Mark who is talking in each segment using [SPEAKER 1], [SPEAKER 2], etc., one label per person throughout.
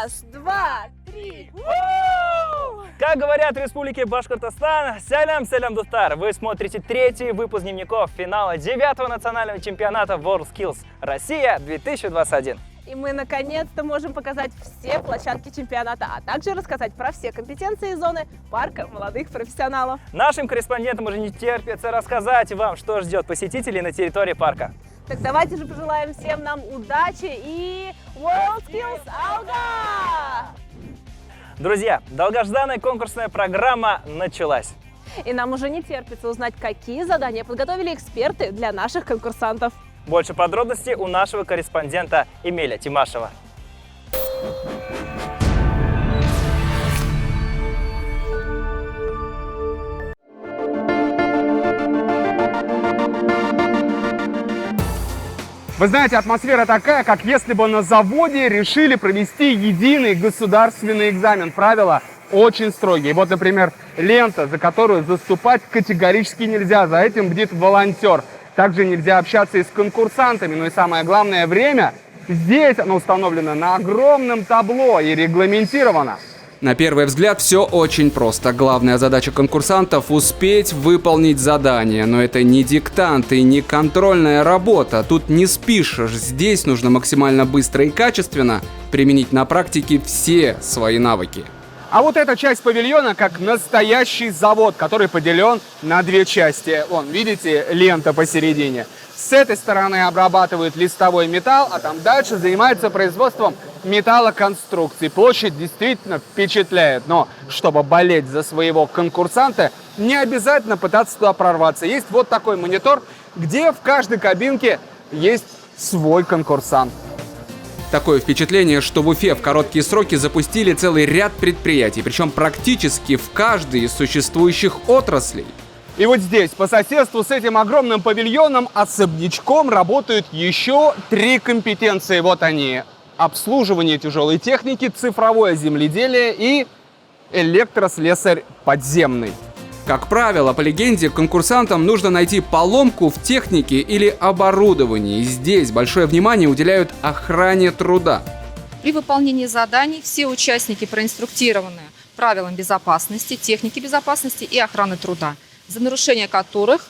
[SPEAKER 1] Раз, два, три.
[SPEAKER 2] Как говорят в Республике Башкортостан, сялям дустар. Вы смотрите третий выпуск дневников финала 9-го национального чемпионата WorldSkills Россия 2021.
[SPEAKER 1] И мы наконец-то можем показать все площадки чемпионата, а также рассказать про все компетенции и зоны парка молодых профессионалов.
[SPEAKER 2] Нашим корреспондентам уже не терпится рассказать вам, что ждет посетителей на территории парка.
[SPEAKER 1] Так давайте же пожелаем всем нам удачи и WorldSkills Алга!
[SPEAKER 2] Друзья, долгожданная конкурсная программа началась.
[SPEAKER 1] И нам уже не терпится узнать, какие задания подготовили эксперты для наших конкурсантов.
[SPEAKER 2] Больше подробностей у нашего корреспондента Эмиля Тимашева.
[SPEAKER 3] Вы знаете, атмосфера такая, как если бы на заводе решили провести единый государственный экзамен. Правила очень строгие. Вот, например, лента, за которую заступать категорически нельзя. За этим бдит волонтер. Также нельзя общаться и с конкурсантами. Ну и самое главное, время. Здесь оно установлено на огромном табло и регламентировано.
[SPEAKER 4] На первый взгляд все очень просто. Главная задача конкурсантов — успеть выполнить задание. Но это не диктант и не контрольная работа. Тут не спишешь. Здесь нужно максимально быстро и качественно применить на практике все свои навыки.
[SPEAKER 3] А вот эта часть павильона как настоящий завод, который поделен на две части. Вон, видите, лента посередине. С этой стороны обрабатывают листовой металл, а там дальше занимаются производством металлоконструкций. Площадь действительно впечатляет, но чтобы болеть за своего конкурсанта, не обязательно пытаться туда прорваться. Есть вот такой монитор, где в каждой кабинке есть свой конкурсант.
[SPEAKER 4] Такое впечатление, что в Уфе в короткие сроки запустили целый ряд предприятий, причем практически в каждой из существующих отраслей.
[SPEAKER 3] И вот здесь, по соседству с этим огромным павильоном, особнячком работают еще 3 компетенции. Вот они: обслуживание тяжелой техники, цифровое земледелие и электрослесарь подземный.
[SPEAKER 4] Как правило, по легенде, конкурсантам нужно найти поломку в технике или оборудовании. Здесь большое внимание уделяют охране труда.
[SPEAKER 5] При выполнении заданий все участники проинструктированы правилам безопасности, техники безопасности и охраны труда, за нарушение которых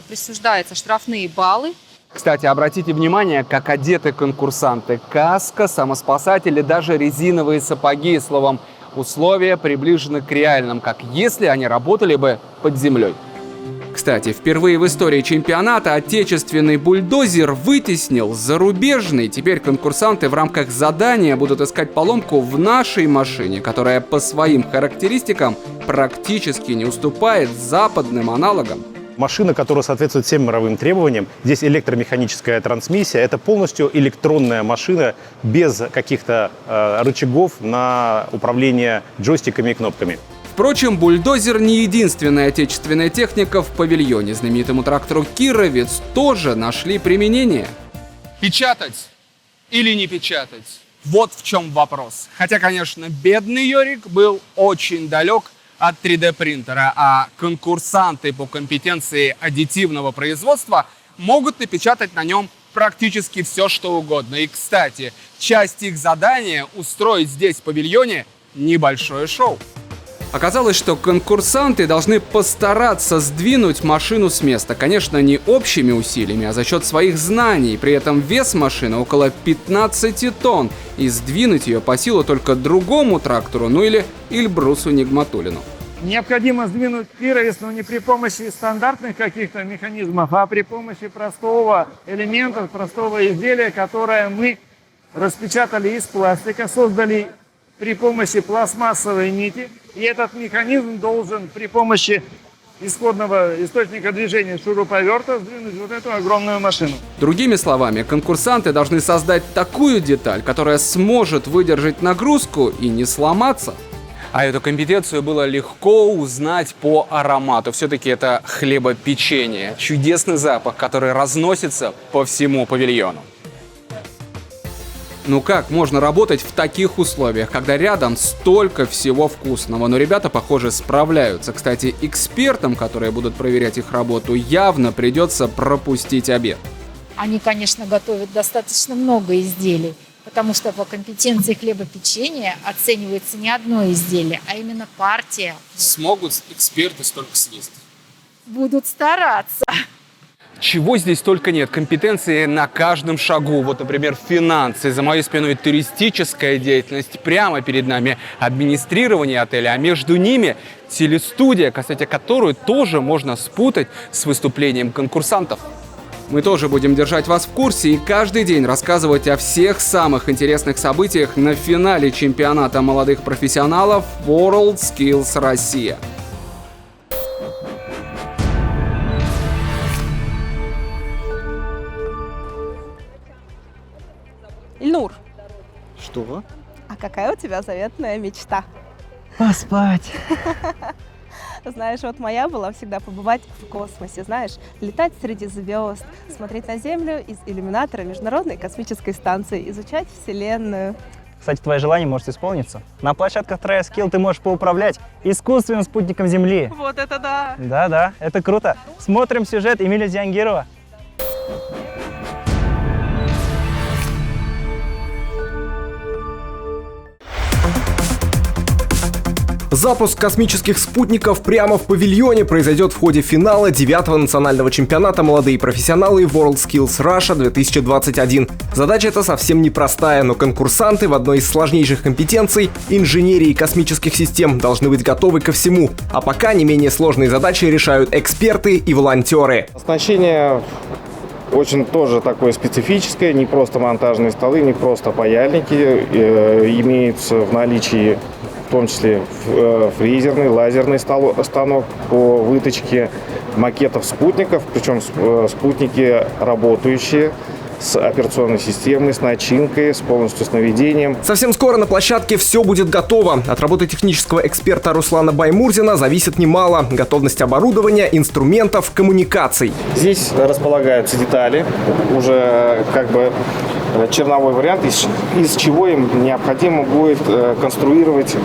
[SPEAKER 5] присуждаются штрафные баллы.
[SPEAKER 3] Кстати, обратите внимание, как одеты конкурсанты. Каска, самоспасатели, даже резиновые сапоги. Словом, условия приближены к реальным, как если они работали бы под землей.
[SPEAKER 4] Кстати, впервые в истории чемпионата отечественный бульдозер вытеснил зарубежный. Теперь конкурсанты в рамках задания будут искать поломку в нашей машине, которая по своим характеристикам практически не уступает западным аналогам.
[SPEAKER 6] Машина, которая соответствует всем мировым требованиям. Здесь электромеханическая трансмиссия. Это полностью электронная машина без каких-то рычагов на управление джойстиками и кнопками.
[SPEAKER 4] Впрочем, бульдозер не единственная отечественная техника в павильоне. Знаменитому трактору «Кировец» тоже нашли применение.
[SPEAKER 3] Печатать или не печатать? Вот в чем вопрос. Хотя, конечно, бедный Йорик был очень далек от 3D-принтера, а конкурсанты по компетенции аддитивного производства могут напечатать на нем практически все, что угодно. И, кстати, часть их задания — устроить здесь, в павильоне, небольшое шоу.
[SPEAKER 4] Оказалось, что конкурсанты должны постараться сдвинуть машину с места. Конечно, не общими усилиями, а за счет своих знаний. При этом вес машины около 15 тонн. И сдвинуть ее по силу только другому трактору, ну или Ильбрусу Нигматуллину.
[SPEAKER 7] Необходимо сдвинуть Кировец, но не при помощи стандартных каких-то механизмов, а при помощи простого элемента, простого изделия, которое мы распечатали из пластика, создали при помощи пластмассовой нити. И этот механизм должен при помощи исходного источника движения шуруповерта сдвинуть вот эту огромную машину.
[SPEAKER 4] Другими словами, конкурсанты должны создать такую деталь, которая сможет выдержать нагрузку и не сломаться.
[SPEAKER 3] А эту компетенцию было легко узнать по аромату. Все-таки это хлебопечение. Чудесный запах, который разносится по всему павильону.
[SPEAKER 4] Ну как можно работать в таких условиях, когда рядом столько всего вкусного? Но ребята, похоже, справляются. Кстати, экспертам, которые будут проверять их работу, явно придется пропустить обед.
[SPEAKER 8] Они, конечно, готовят достаточно много изделий. Потому что по компетенции хлебопечения оценивается не одно изделие, а именно партия.
[SPEAKER 3] Смогут эксперты столько съесть?
[SPEAKER 8] Будут стараться.
[SPEAKER 3] Чего здесь только нет. Компетенции на каждом шагу. Вот, например, финансы. За моей спиной туристическая деятельность. Прямо перед нами администрирование отеля. А между ними телестудия, кстати, которую тоже можно спутать с выступлением конкурсантов.
[SPEAKER 4] Мы тоже будем держать вас в курсе и каждый день рассказывать о всех самых интересных событиях на финале чемпионата молодых профессионалов WorldSkills Россия.
[SPEAKER 1] Ильнур,
[SPEAKER 2] Что?
[SPEAKER 1] а какая у тебя заветная мечта?
[SPEAKER 2] Поспать.
[SPEAKER 1] Знаешь, вот моя была всегда побывать в космосе, знаешь, летать среди звезд, смотреть на Землю из иллюминатора Международной космической станции, изучать Вселенную.
[SPEAKER 2] Кстати, твое желание может исполниться. На площадках TrySkill ты можешь поуправлять искусственным спутником Земли.
[SPEAKER 1] Вот это да!
[SPEAKER 2] Да, это круто. Смотрим сюжет Эмиля Зиангирова.
[SPEAKER 9] Запуск космических спутников прямо в павильоне произойдет в ходе финала 9-го национального чемпионата «Молодые профессионалы WorldSkills Russia 2021. Задача эта совсем непростая, но конкурсанты в одной из сложнейших компетенций — инженерии космических систем — должны быть готовы ко всему. А пока не менее сложные задачи решают эксперты и волонтеры.
[SPEAKER 10] Оснащение очень тоже такое специфическое, не просто монтажные столы, не просто паяльники, имеются в наличии в том числе фрезерный, лазерный станок по выточке макетов спутников, причем спутники работающие, с операционной системой, с начинкой, с полностью с наведением.
[SPEAKER 9] Совсем скоро на площадке все будет готово. От работы технического эксперта Руслана Баймурзина зависит немало. Готовность оборудования, инструментов, коммуникаций.
[SPEAKER 10] Здесь располагаются детали, уже как бы черновой вариант, из чего им необходимо будет конструировать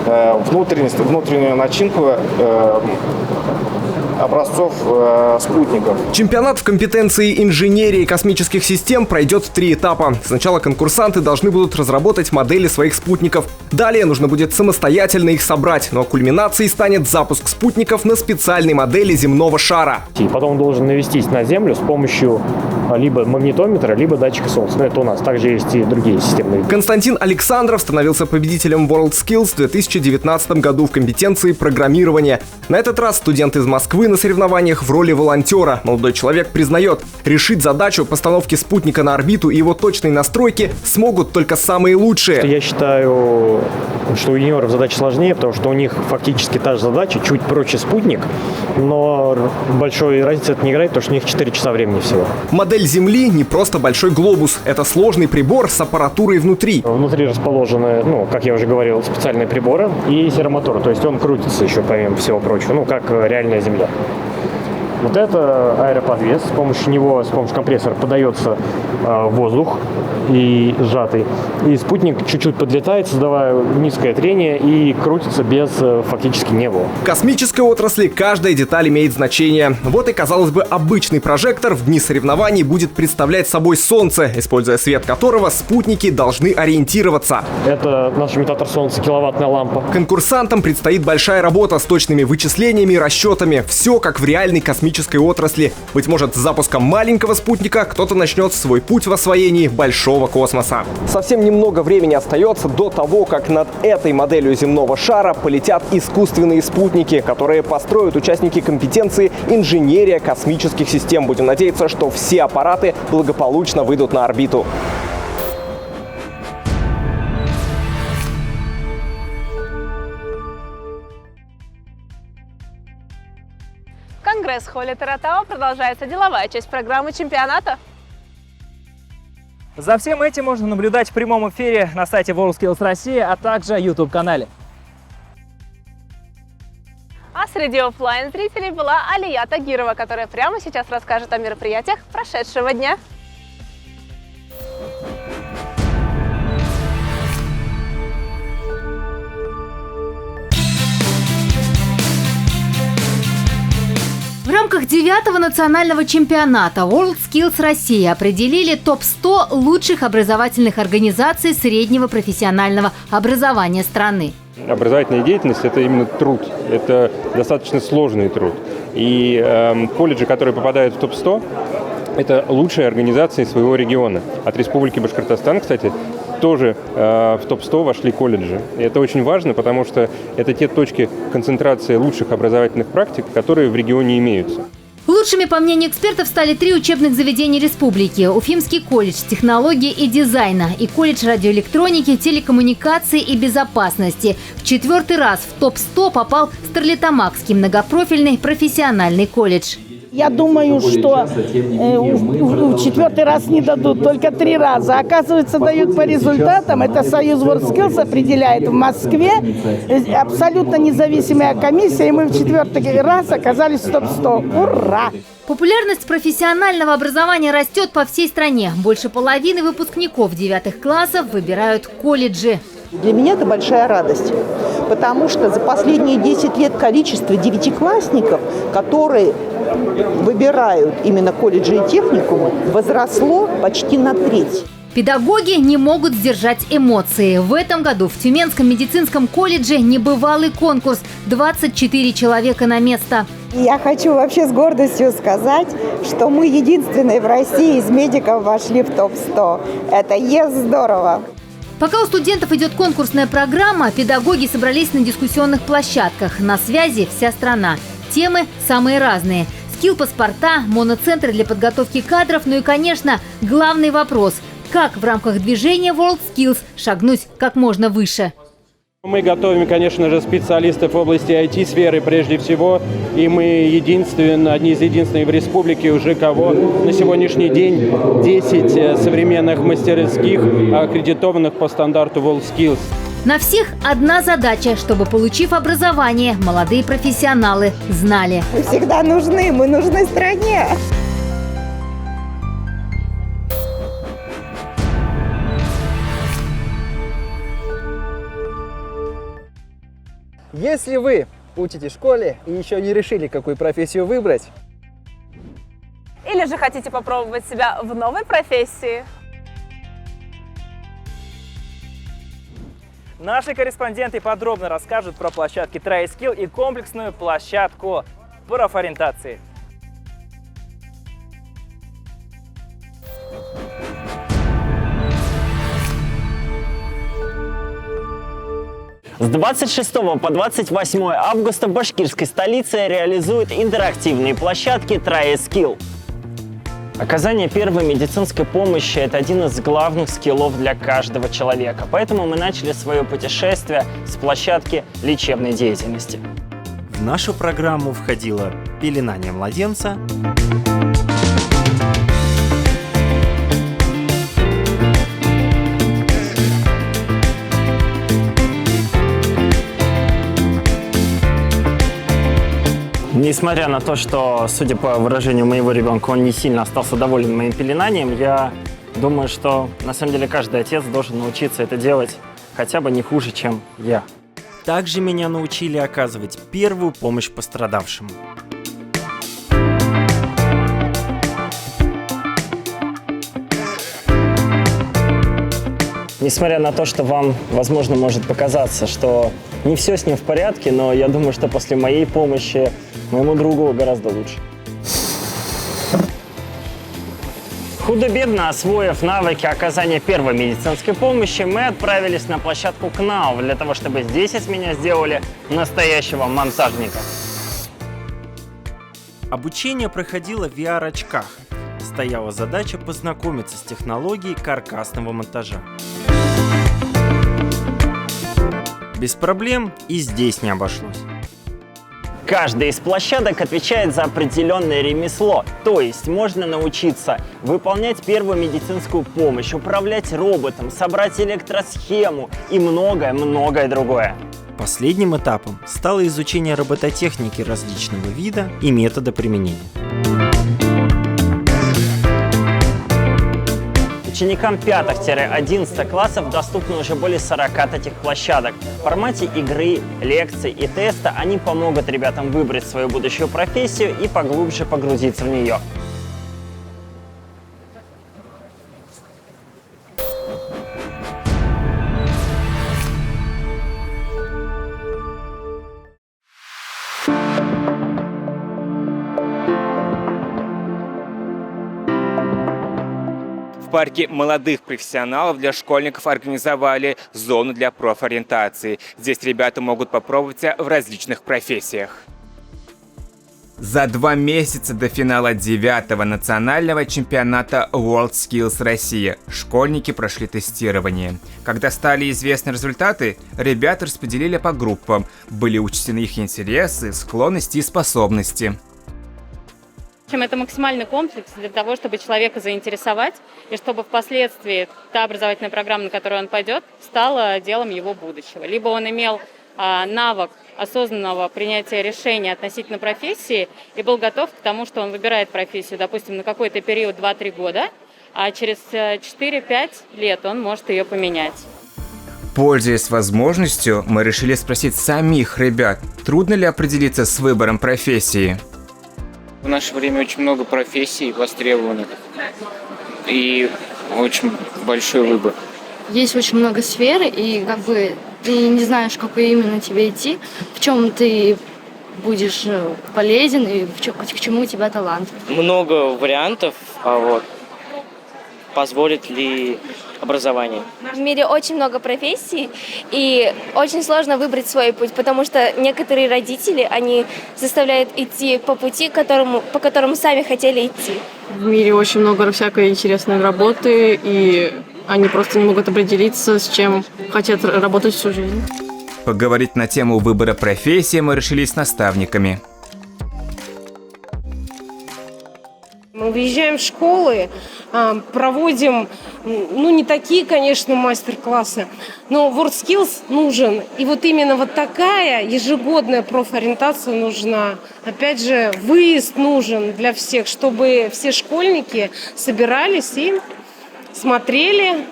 [SPEAKER 10] внутреннюю начинку образцов спутников.
[SPEAKER 9] Чемпионат в компетенции инженерии космических систем пройдет в 3 этапа. Сначала конкурсанты должны будут разработать модели своих спутников. Далее нужно будет самостоятельно их собрать, но кульминацией станет запуск спутников на специальной модели земного шара.
[SPEAKER 11] И потом он должен навестись на Землю с помощью либо магнитометра, либо датчика Солнца. Но это у нас. Также есть и другие системные.
[SPEAKER 9] Константин Александров становился победителем WorldSkills в 2019 году в компетенции программирования. На этот раз студент из Москвы на соревнованиях в роли волонтера. Молодой человек признает, решить задачу постановки спутника на орбиту и его точной настройки смогут только самые лучшие.
[SPEAKER 11] Я считаю, что у юниоров задача сложнее, потому что у них фактически та же задача, чуть проще спутник, но большой разницы это не играет, потому что у них 4 часа времени всего.
[SPEAKER 9] Модель Земли не просто большой глобус, это сложный прибор с аппаратурой внутри.
[SPEAKER 11] Внутри расположены, как я уже говорил, специальные приборы и серомотор, то есть он крутится еще помимо всего прочего, как реальная Земля. Вот это аэроподвес, с помощью компрессора подается воздух и сжатый. И спутник чуть-чуть подлетает, создавая низкое трение и крутится без фактически него.
[SPEAKER 9] В космической отрасли каждая деталь имеет значение. Вот и, казалось бы, обычный прожектор в дни соревнований будет представлять собой Солнце, используя свет которого спутники должны ориентироваться.
[SPEAKER 11] Это наш имитатор Солнца, киловаттная лампа.
[SPEAKER 9] Конкурсантам предстоит большая работа с точными вычислениями и расчетами. Все как в реальной космической отрасли. Быть может, с запуском маленького спутника кто-то начнет свой путь в освоении большого космоса. Совсем немного времени остается до того, как над этой моделью земного шара полетят искусственные спутники, которые построят участники компетенции инженерия космических систем. Будем надеяться, что все аппараты благополучно выйдут на орбиту.
[SPEAKER 1] В Конгресс-холле Таратау продолжается деловая часть программы чемпионата.
[SPEAKER 2] За всем этим можно наблюдать в прямом эфире на сайте WorldSkills Россия, а также YouTube-канале.
[SPEAKER 1] А среди оффлайн зрителей была Алия Тагирова, которая прямо сейчас расскажет о мероприятиях прошедшего дня.
[SPEAKER 12] В рамках 9-го национального чемпионата WorldSkills России определили топ-100 лучших образовательных организаций среднего профессионального образования страны.
[SPEAKER 13] Образовательная деятельность – это именно труд, это достаточно сложный труд. И колледжи, которые попадают в топ-100, это лучшие организации своего региона. От Республики Башкортостан, кстати, тоже в топ-100 вошли колледжи. И это очень важно, потому что это те точки концентрации лучших образовательных практик, которые в регионе имеются.
[SPEAKER 12] Лучшими, по мнению экспертов, стали 3 учебных заведения республики: Уфимский колледж технологии и дизайна и колледж радиоэлектроники, телекоммуникации и безопасности. В 4-й раз в топ-100 попал Стерлитамакский многопрофильный профессиональный колледж.
[SPEAKER 14] Я думаю, что в 4-й раз не дадут, только 3 раза. Оказывается, дают по результатам. Это Союз WorldSkills определяет в Москве. Абсолютно независимая комиссия, и мы в 4-й раз оказались в топ-100. Ура!
[SPEAKER 12] Популярность профессионального образования растет по всей стране. Больше половины выпускников 9-х классов выбирают колледжи.
[SPEAKER 15] Для меня это большая радость, потому что за последние 10 лет количество девятиклассников, которые выбирают именно колледжи и техникумы, возросло почти на треть.
[SPEAKER 12] Педагоги не могут сдержать эмоции. В этом году в Тюменском медицинском колледже небывалый конкурс – 24 человека на место.
[SPEAKER 16] Я хочу вообще с гордостью сказать, что мы единственные в России из медиков вошли в топ-100. Это здорово!
[SPEAKER 12] Пока у студентов идет конкурсная программа, педагоги собрались на дискуссионных площадках. На связи вся страна. Темы самые разные. Скилл-паспорта, моноцентры для подготовки кадров, ну и, конечно, главный вопрос – как в рамках движения WorldSkills шагнуть как можно выше?
[SPEAKER 17] Мы готовим, конечно же, специалистов в области IT-сферы прежде всего, и мы одни из единственных в республике уже кого на сегодняшний день 10 современных мастерских, аккредитованных по стандарту WorldSkills.
[SPEAKER 12] На всех одна задача, чтобы, получив образование, молодые профессионалы знали.
[SPEAKER 16] Мы всегда нужны, мы нужны стране.
[SPEAKER 2] Если вы учитесь в школе и еще не решили, какую профессию выбрать,
[SPEAKER 1] Или же хотите попробовать себя в новой профессии?
[SPEAKER 2] наши корреспонденты подробно расскажут про площадки TrySkill и комплексную площадку профориентации.
[SPEAKER 18] С 26 по 28 августа в башкирской столице реализуют интерактивные площадки TrySkill. Оказание первой медицинской помощи – это один из главных скиллов для каждого человека. Поэтому мы начали свое путешествие с площадки лечебной деятельности.
[SPEAKER 19] В нашу программу входило пеленание младенца,
[SPEAKER 18] Несмотря на то, что, судя по выражению моего ребенка, он не сильно остался доволен моим пеленанием, я думаю, что на самом деле каждый отец должен научиться это делать хотя бы не хуже, чем я.
[SPEAKER 19] Также меня научили оказывать первую помощь пострадавшему.
[SPEAKER 18] Несмотря на то, что вам, возможно, может показаться, что не все с ним в порядке, но я думаю, что после моей помощи моему другу гораздо лучше. Худо-бедно освоив навыки оказания первой медицинской помощи, мы отправились на площадку КНАУ для того, чтобы здесь из меня сделали настоящего монтажника.
[SPEAKER 19] Обучение проходило в VR-очках. Стояла задача познакомиться с технологией каркасного монтажа. Без проблем и здесь не обошлось.
[SPEAKER 18] Каждая из площадок отвечает за определенное ремесло, то есть можно научиться выполнять первую медицинскую помощь, управлять роботом, собрать электросхему и многое-многое другое.
[SPEAKER 19] Последним этапом стало изучение робототехники различного вида и метода применения.
[SPEAKER 18] Ученикам 5-11 классов доступно уже более 40 таких площадок. В формате игры, лекций и теста они помогут ребятам выбрать свою будущую профессию и поглубже погрузиться в нее.
[SPEAKER 20] В парке молодых профессионалов для школьников организовали зону для профориентации. Здесь ребята могут попробовать себя в различных профессиях. За 2 месяца до финала 9-го национального чемпионата WorldSkills Россия школьники прошли тестирование. Когда стали известны результаты, ребята распределили по группам. Были учтены их интересы, склонности и способности.
[SPEAKER 21] Это максимальный комплекс для того, чтобы человека заинтересовать, и чтобы впоследствии та образовательная программа, на которую он пойдет, стала делом его будущего. Либо он имел навык осознанного принятия решения относительно профессии и был готов к тому, что он выбирает профессию, допустим, на какой-то период 2-3 года, а через 4-5 лет он может ее поменять.
[SPEAKER 20] Пользуясь возможностью, мы решили спросить самих ребят, трудно ли определиться с выбором профессии.
[SPEAKER 22] В наше время очень много профессий востребованных и очень большой выбор.
[SPEAKER 23] Есть очень много сфер, и как бы ты не знаешь, какой именно тебе идти, в чем ты будешь полезен и к чему у тебя талант.
[SPEAKER 24] Много вариантов, позволит ли образование.
[SPEAKER 25] В мире очень много профессий, и очень сложно выбрать свой путь, потому что некоторые родители, они заставляют идти по пути, по которому сами хотели идти.
[SPEAKER 26] В мире очень много всякой интересной работы, и они просто не могут определиться, с чем хотят работать всю жизнь.
[SPEAKER 20] Поговорить на тему выбора профессии мы решили с наставниками.
[SPEAKER 27] Мы выезжаем в школы, проводим, не такие, конечно, мастер-классы, но WorldSkills нужен. И вот именно вот такая ежегодная профориентация нужна. Опять же, выезд нужен для всех, чтобы все школьники собирались и смотрели,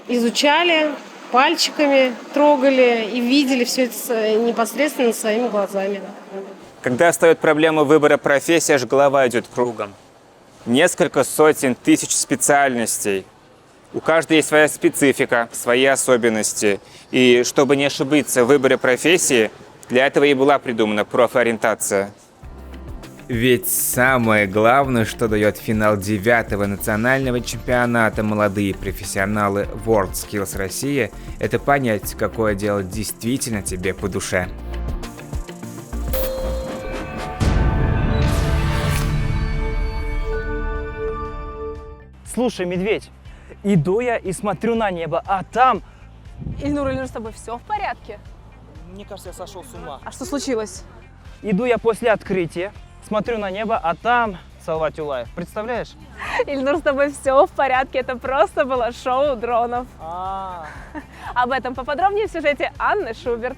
[SPEAKER 27] изучали, пальчиками трогали и видели все это непосредственно своими глазами.
[SPEAKER 20] Когда встает проблема выбора профессии, аж голова идет кругом. Несколько сотен тысяч специальностей. У каждой есть своя специфика, свои особенности. И чтобы не ошибиться в выборе профессии, для этого и была придумана профориентация. Ведь самое главное, что дает финал 9-го национального чемпионата молодые профессионалы WorldSkills Россия, это понять, какое дело действительно тебе по душе.
[SPEAKER 2] Слушай, медведь, иду я и смотрю на небо, а там...
[SPEAKER 1] Ильнур, с тобой все в порядке?
[SPEAKER 2] Мне кажется, я сошел с ума.
[SPEAKER 1] А что случилось?
[SPEAKER 2] Иду я после открытия, смотрю на небо, а там Салават Юлаев. Представляешь?
[SPEAKER 1] Ильнур, с тобой все в порядке. Это просто было шоу дронов. Об этом поподробнее в сюжете Анны Шуберт.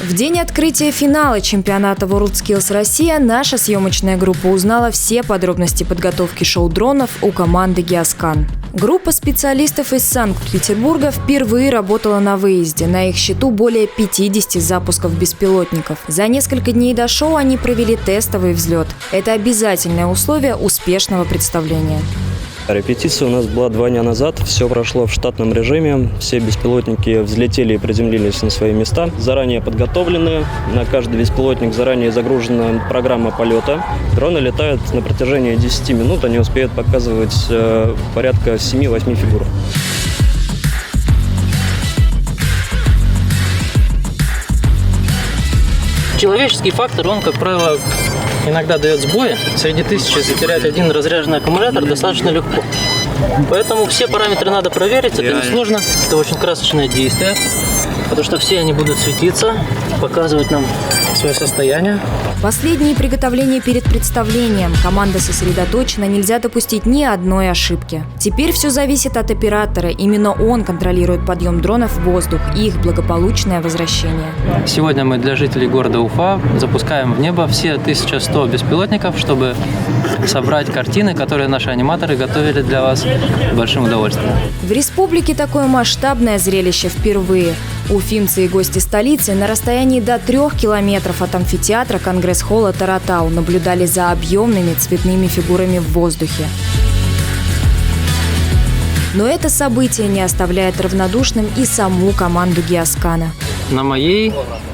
[SPEAKER 28] В день открытия финала чемпионата WorldSkills Россия наша съемочная группа узнала все подробности подготовки шоу-дронов у команды Геоскан. Группа специалистов из Санкт-Петербурга впервые работала на выезде. На их счету более 50 запусков беспилотников. За несколько дней до шоу они провели тестовый взлет. Это обязательное условие успешного представления.
[SPEAKER 29] Репетиция у нас была 2 дня назад, все прошло в штатном режиме, все беспилотники взлетели и приземлились на свои места, заранее подготовлены, на каждый беспилотник заранее загружена программа полета. Дроны летают на протяжении 10 минут, они успеют показывать порядка 7-8 фигур.
[SPEAKER 30] Человеческий фактор, он, как правило, иногда дает сбои. Среди тысячи затерять один разряженный аккумулятор достаточно легко. Поэтому все параметры надо проверить, это несложно. Это очень красочное действие, потому что все они будут светиться, показывать нам свое состояние.
[SPEAKER 28] Последние приготовления перед представлением. Команда сосредоточена, нельзя допустить ни одной ошибки. Теперь все зависит от оператора. Именно он контролирует подъем дронов в воздух и их благополучное возвращение.
[SPEAKER 30] Сегодня мы для жителей города Уфа запускаем в небо все 1100 беспилотников, чтобы собрать картины, которые наши аниматоры готовили для вас с большим удовольствием.
[SPEAKER 28] В республике такое масштабное зрелище впервые. Уфимцы и гости столицы на расстоянии до 3 километров от амфитеатра Конгресс-холла Таратау наблюдали за объемными цветными фигурами в воздухе. Но это событие не оставляет равнодушным и саму команду Гиаскана.
[SPEAKER 30] На моей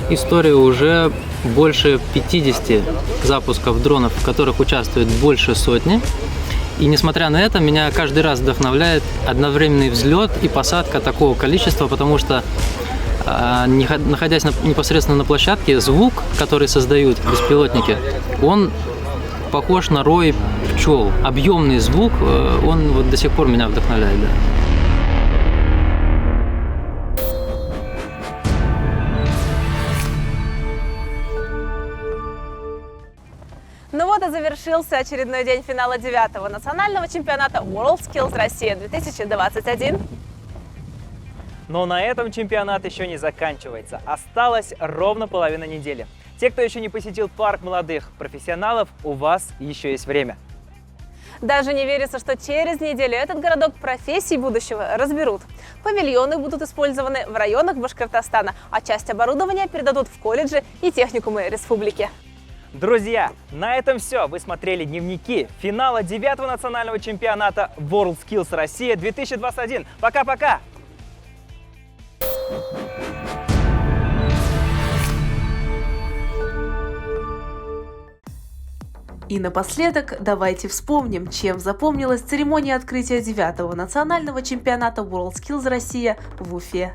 [SPEAKER 30] истории уже больше 50 запусков дронов, в которых участвует больше сотни. И несмотря на это, меня каждый раз вдохновляет одновременный взлет и посадка такого количества, потому что, находясь непосредственно на площадке, звук, который создают беспилотники, он похож на рой пчел. Объемный звук, он вот до сих пор меня вдохновляет. Да.
[SPEAKER 1] Ну вот и завершился очередной день финала 9-го национального чемпионата WorldSkills Россия 2021.
[SPEAKER 2] Но на этом чемпионат еще не заканчивается. Осталась ровно половина недели. Те, кто еще не посетил парк молодых профессионалов, у вас еще есть время.
[SPEAKER 1] Даже не верится, что через неделю этот городок профессий будущего разберут. Павильоны будут использованы в районах Башкортостана, а часть оборудования передадут в колледжи и техникумы республики.
[SPEAKER 2] Друзья, на этом все. Вы смотрели дневники финала 9-го национального чемпионата WorldSkills Россия 2021. Пока-пока!
[SPEAKER 1] И напоследок давайте вспомним, чем запомнилась церемония открытия 9-го национального чемпионата WorldSkills Россия в Уфе.